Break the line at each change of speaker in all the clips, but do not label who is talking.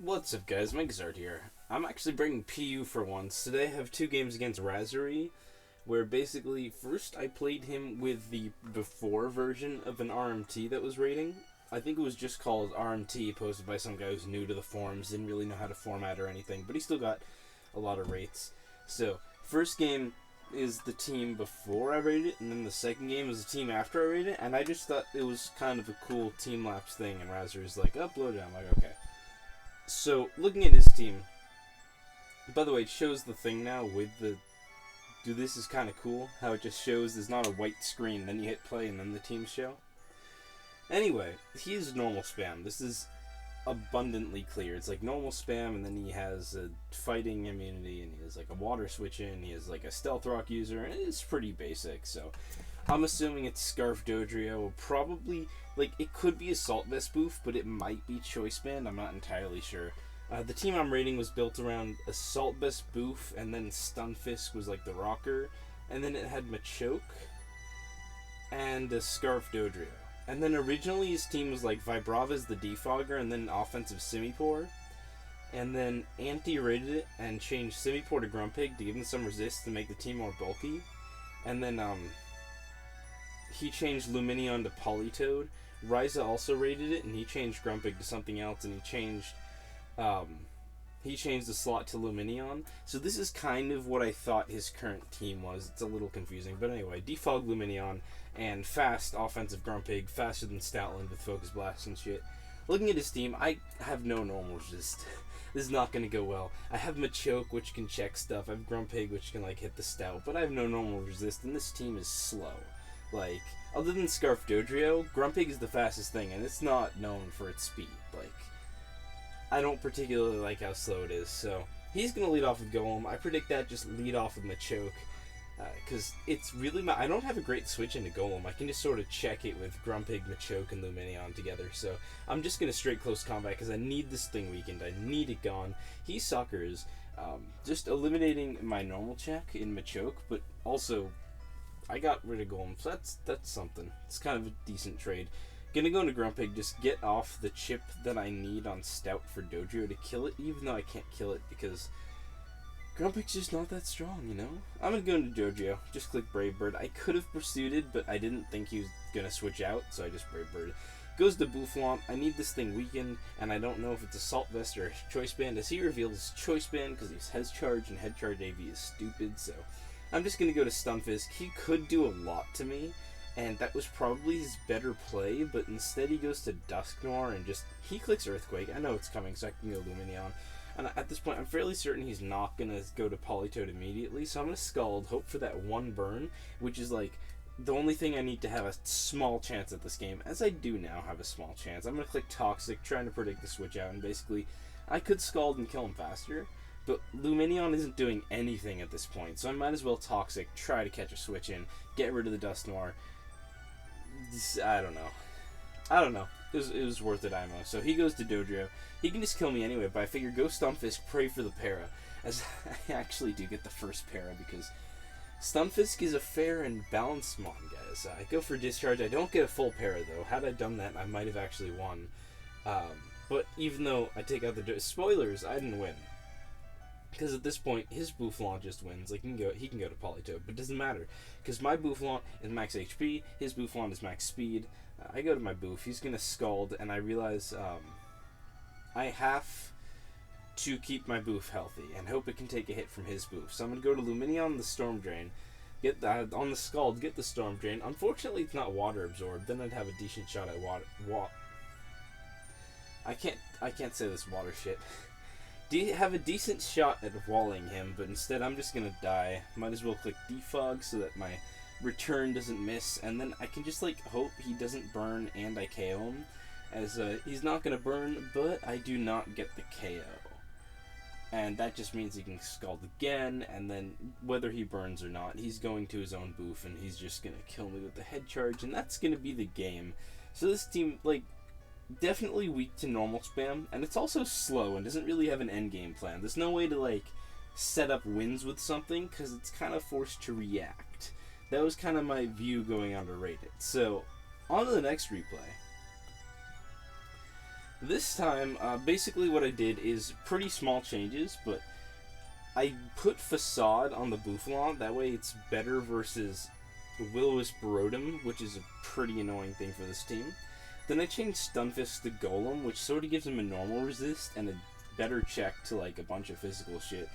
What's up, guys? Mike Zard here. I'm actually bringing PU for once. Today I have two games against Raseri, where basically, first I played him with the before version of an RMT that was rating. I think it was just called RMT, posted by some guy who's new to the forums, didn't really know how to format or anything, but he still got a lot of rates. So, first game is the team before I rated it, and then the second game is the team after I rated it, and I just thought it was kind of a cool team lapse thing, and Raseri's like, upload it. I'm like, okay. So, looking at his team, by the way, it shows the thing now with the... This is kind of cool, how it just shows there's not a white screen, then you hit play and then the teams show. Anyway, he is normal spam. This is abundantly clear. It's like normal spam, and then he has a fighting immunity, and he has like a water switch in, he has like a stealth rock user, and it's pretty basic, so... I'm assuming it's Scarf Dodrio, probably, like, it could be Assault Vest Boof, but it might be Choice Band, I'm not entirely sure. The team I'm rating was built around Assault Vest Boof, and then Stunfisk was like the rocker, and then it had Machoke, and a Scarf Dodrio. And then originally his team was like Vibrava's the Defogger, and then Offensive Simipour. And then anti-rated it and changed Simipour to Grumpig to give him some resist to make the team more bulky. And then, he changed Lumineon to Politoed. Ryza also rated it, and he changed Grumpig to something else, and he changed the slot to Lumineon. So this is kind of what I thought his current team was. It's a little confusing, but anyway, Defog Lumineon, and fast offensive Grumpig, faster than Stoutland with Focus Blast and shit. Looking at his team, I have no normal resist. This is not going to go well. I have Machoke, which can check stuff. I have Grumpig, which can, like, hit the Stout, but I have no normal resist, and this team is slow. Like, other than Scarf Dodrio, Grumpig is the fastest thing, and it's not known for its speed. Like, I don't particularly like how slow it is, so he's going to lead off with Golem. I predict that just lead off with Machoke, because it's really I don't have a great switch into Golem. I can just sort of check it with Grumpig, Machoke, and Lumineon together, so I'm just going to straight close combat, because I need this thing weakened. I need it gone. He suckers. Just eliminating my normal check in Machoke, but also... I got rid of Golem, so that's something. It's kind of a decent trade. Gonna go into Grumpig, just get off the chip that I need on Stout for Dodrio to kill it, even though I can't kill it because Grumpig's just not that strong, you know? I'm gonna go into Dodrio, just click Brave Bird. I could have pursued it, but I didn't think he was gonna switch out, so I just Brave Bird. Goes to Bouffalant. I need this thing weakened, and I don't know if it's Assault Vest or Choice Band. As he reveals Choice Band, because he's Head Charge, and Head Charge AV is stupid, so... I'm just going to go to Stunfisk. He could do a lot to me, and that was probably his better play, but instead he goes to Dusknoir and just... He clicks Earthquake. I know it's coming, so I can go Lumineon. And at this point, I'm fairly certain he's not going to go to Politoed immediately, so I'm going to Scald, hope for that one burn, which is like the only thing I need to have a small chance at this game, as I do now have a small chance. I'm going to click Toxic, trying to predict the switch out, and basically, I could Scald and kill him faster. But Lumineon isn't doing anything at this point, so I might as well Toxic, try to catch a switch in, get rid of the Dusknoir. I don't know. It was worth it, IMO. So he goes to Dodrio. He can just kill me anyway, but I figure go Stunfisk, pray for the para. As I actually do get the first para, because Stunfisk is a fair and balanced mon, guys. I go for Discharge. I don't get a full para, though. Had I done that, I might have actually won. But even though I take out the... Spoilers, I didn't win. Because at this point, his Bouffalant just wins. Like, he can go to Politoed, but it doesn't matter. Because my Bouffalant is max HP, his Bouffalant is max speed. I go to my Boof, he's going to Scald, and I realize I have to keep my Boof healthy and hope it can take a hit from his Boof. So I'm going to go to Lumineon the Storm Drain, get on the Scald, get the Storm Drain. Unfortunately, it's not water absorbed. Then I'd have a decent shot at water. I can't say this water shit. Have a decent shot at walling him, but instead I'm just gonna die. Might as well click Defog so that my return doesn't miss, and then I can just like hope he doesn't burn and I KO him, as he's not gonna burn, but I do not get the KO. And that just means he can Scald again, and then whether he burns or not, he's going to his own Boof, and he's just gonna kill me with the Head Charge, and that's gonna be the game. So this team, like, definitely weak to normal spam, and it's also slow and doesn't really have an end game plan. There's no way to like set up wins with something because it's kind of forced to react. That was kind of my view going on to rate it. So on to the next replay. This time, basically what I did is pretty small changes, but I put Facade on the Boufflant. That way it's better versus Will-O-Wisp Rotom, which is a pretty annoying thing for this team. Then I changed Stunfisk to Golem, which sort of gives him a normal resist and a better check to like a bunch of physical shit.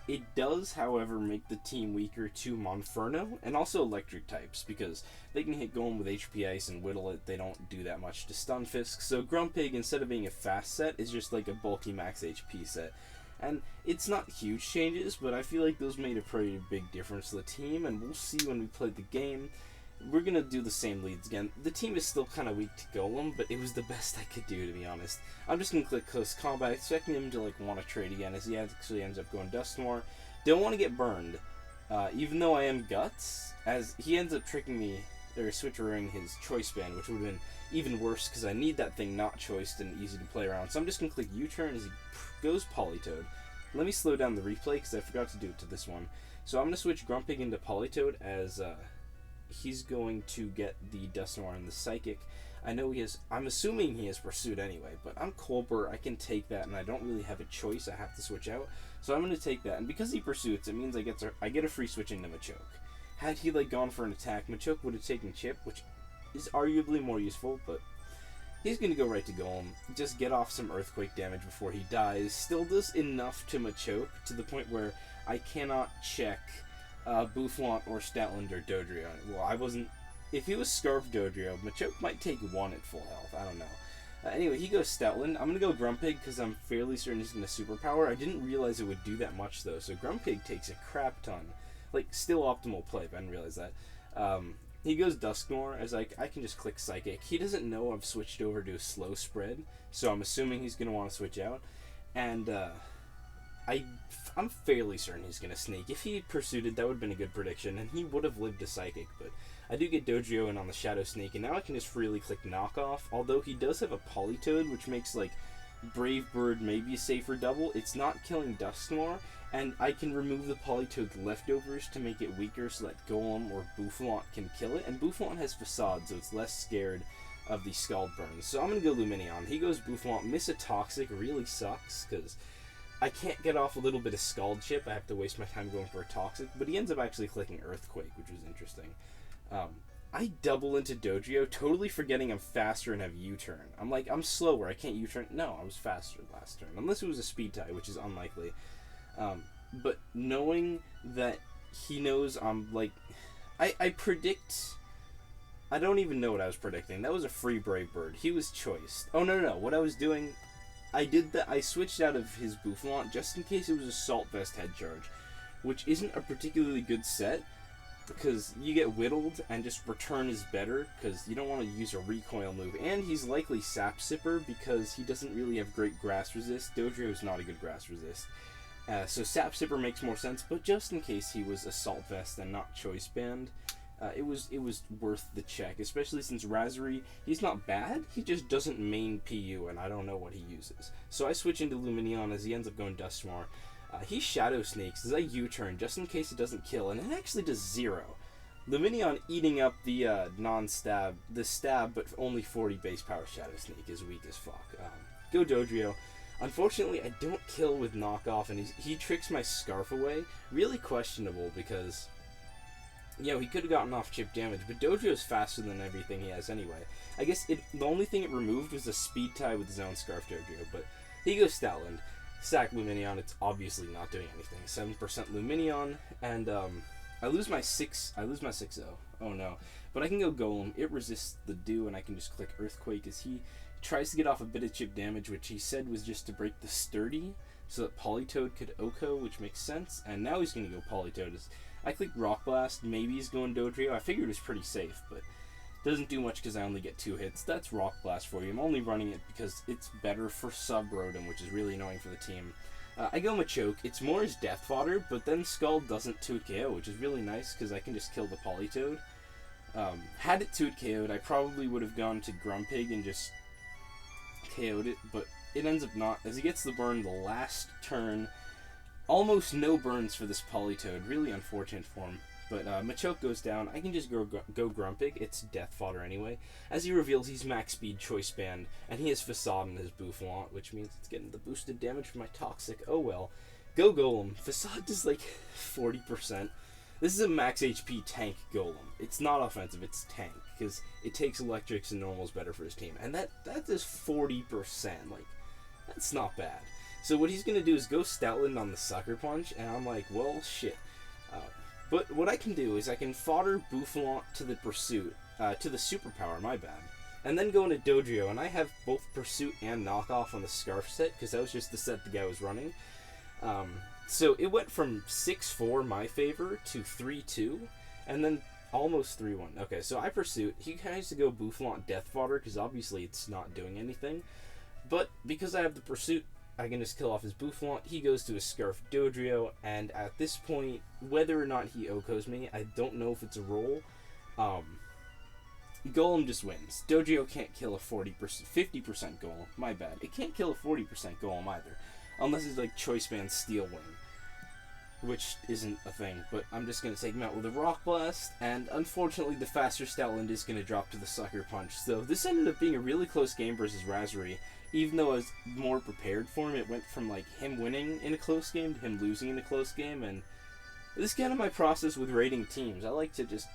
It does, however, make the team weaker to Monferno and also electric types because they can hit Golem with HP Ice and whittle it. They don't do that much to Stunfisk. So Grumpig, instead of being a fast set, is just like a bulky max HP set. And it's not huge changes, but I feel like those made a pretty big difference to the team, and we'll see when we play the game. We're going to do the same leads again. The team is still kind of weak to Golem, but it was the best I could do, to be honest. I'm just going to click Close Combat, expecting him to like want to trade again, as he actually ends up going Dusknoir. Don't want to get burned, even though I am Guts, as he ends up tricking me, or switchering his Choice Band, which would have been even worse, because I need that thing not choiced and easy to play around. So I'm just going to click U-turn as he goes Politoed. Let me slow down the replay, because I forgot to do it to this one. So I'm going to switch Grumpig into Politoed, as he's going to get the Dusknoir and the Psychic. I know he has, I'm assuming he has Pursuit anyway, but I'm Colbert, I can take that, and I don't really have a choice, I have to switch out. So I'm going to take that, and because he Pursuits, it means I get a free switch into Machoke. Had he like gone for an attack, Machoke would have taken Chip, which is arguably more useful, but he's going to go right to Golem, just get off some Earthquake damage before he dies. Still does enough to Machoke, to the point where I cannot check Boufflant or Stoutland or Dodrio. Well, I wasn't... If he was Scarf Dodrio, Machoke might take 1 at full health. I don't know. Anyway, he goes Stoutland. I'm going to go Grumpig because I'm fairly certain he's going to Superpower. I didn't realize it would do that much, though, so Grumpig takes a crap ton. Like, still optimal play, but I didn't realize that. He goes Dusknoir, as I can just click Psychic. He doesn't know I've switched over to a slow spread, so I'm assuming he's going to want to switch out. And I'm fairly certain he's going to Sneak. If he Pursuited, that would have been a good prediction, and he would have lived a Psychic, but I do get Dodrio in on the Shadow Sneak, and now I can just freely click Knockoff, although he does have a Politoed, which makes, like, Brave Bird maybe a safer double. It's not killing Dusknoir, and I can remove the Politoed leftovers to make it weaker so that Golem or Boufflant can kill it, and Boufflant has Facade, so it's less scared of the Scald Burns. So I'm going to go Lumineon. He goes Boufflant, miss a Toxic, really sucks, because I can't get off a little bit of Scald Chip. I have to waste my time going for a Toxic, but he ends up actually clicking Earthquake, which was interesting. I double into Dodrio, totally forgetting I'm faster and have U-turn. I'm like, I'm slower, I can't U-turn. No, I was faster last turn, unless it was a speed tie, which is unlikely. But knowing that he knows I'm like, I predict, I don't even know what I was predicting. That was a free Brave Bird. He was choiced. Oh, no. What I was doing, I switched out of his Boufflant just in case it was Assault Vest Head Charge, which isn't a particularly good set, because you get whittled and just return is better because you don't want to use a recoil move, and he's likely Sap Sipper because he doesn't really have great grass resist. Dodrio is not a good grass resist, so Sap Sipper makes more sense, but just in case he was Assault Vest and not Choice Band, it was worth the check, especially since Raseri, he's not bad, he just doesn't main PU and I don't know what he uses. So I switch into Lumineon as he ends up going Dusknoir. He Shadow Sneaks as I U-turn just in case it doesn't kill, and it actually does 0. Lumineon eating up the non-stab, the stab, but only 40 base power Shadow Sneak is weak as fuck. Go Dodrio. Unfortunately, I don't kill with Knockoff, and he tricks my Scarf away. Really questionable because, you know, he could have gotten off chip damage, but Dodrio's faster than everything he has anyway. I guess the only thing it removed was a speed tie with his own Scarf Dodrio, but he goes Stoutland. Sack Lumineon, it's obviously not doing anything. 7% Lumineon, and I lose my 6-0. Oh no. But I can go Golem, it resists the dew, and I can just click Earthquake as he tries to get off a bit of chip damage, which he said was just to break the Sturdy, so that Politoed could Oko, which makes sense, and now he's going to go Politoed. As I click Rock Blast, maybe he's going Dodrio. I figured it was pretty safe, but doesn't do much because I only get 2 hits. That's Rock Blast for you. I'm only running it because it's better for Sub Rotom, which is really annoying for the team. I go Machoke. It's more as death fodder, but then Scald doesn't 2-hit KO, which is really nice because I can just kill the Politoed. Had it 2-hit KO'd, I probably would have gone to Grumpig and just KO'd it, but it ends up not, as he gets the burn the last turn. Almost no burns for this Politoed. Really unfortunate for him. But Machoke goes down. I can just go Grumpig. It's death fodder anyway. As he reveals, he's max speed, choice band, and he has Facade in his Boufflant, which means it's getting the boosted damage from my Toxic. Oh well. Go Golem. Facade does like 40%. This is a max HP tank Golem. It's not offensive, it's tank, because it takes electrics and normals better for his team. And that does 40%. Like, that's not bad. So what he's going to do is go Stoutland on the Sucker Punch, and I'm like, well, shit. But what I can do is I can fodder Boufflant to the Pursuit, to the Superpower, my bad. And then go into Dodrio, and I have both Pursuit and Knockoff on the Scarf set, because that was just the set the guy was running. So it went from 6-4 my favor to 3-2, and then almost 3-1. Okay, so I Pursuit. He tries to go Boufflant Death Fodder, because obviously it's not doing anything. But because I have the Pursuit, I can just kill off his Boufflant. He goes to his Scarf Dodrio, and at this point, whether or not he OHKOs me, I don't know if it's a roll. Golem just wins. Dodrio can't kill a 50% Golem. My bad. It can't kill a 40% Golem either. Unless it's like Choice Band Steel Wing, which isn't a thing, but I'm just going to take him out with a Rock Blast, and unfortunately the faster Stoutland is going to drop to the Sucker Punch. So this ended up being a really close game versus Raseri. Even though I was more prepared for him, it went from like him winning in a close game to him losing in a close game, and this is kind of my process with rating teams. I like to just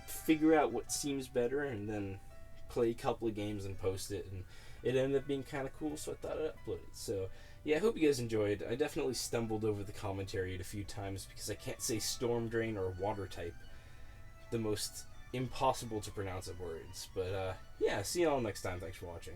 figure out what seems better and then play a couple of games and post it, and it ended up being kind of cool, so I thought I'd upload it. So yeah, I hope you guys enjoyed. I definitely stumbled over the commentary a few times because I can't say Storm Drain or Water type, the most impossible to pronounce of words. But yeah, see y'all next time. Thanks for watching.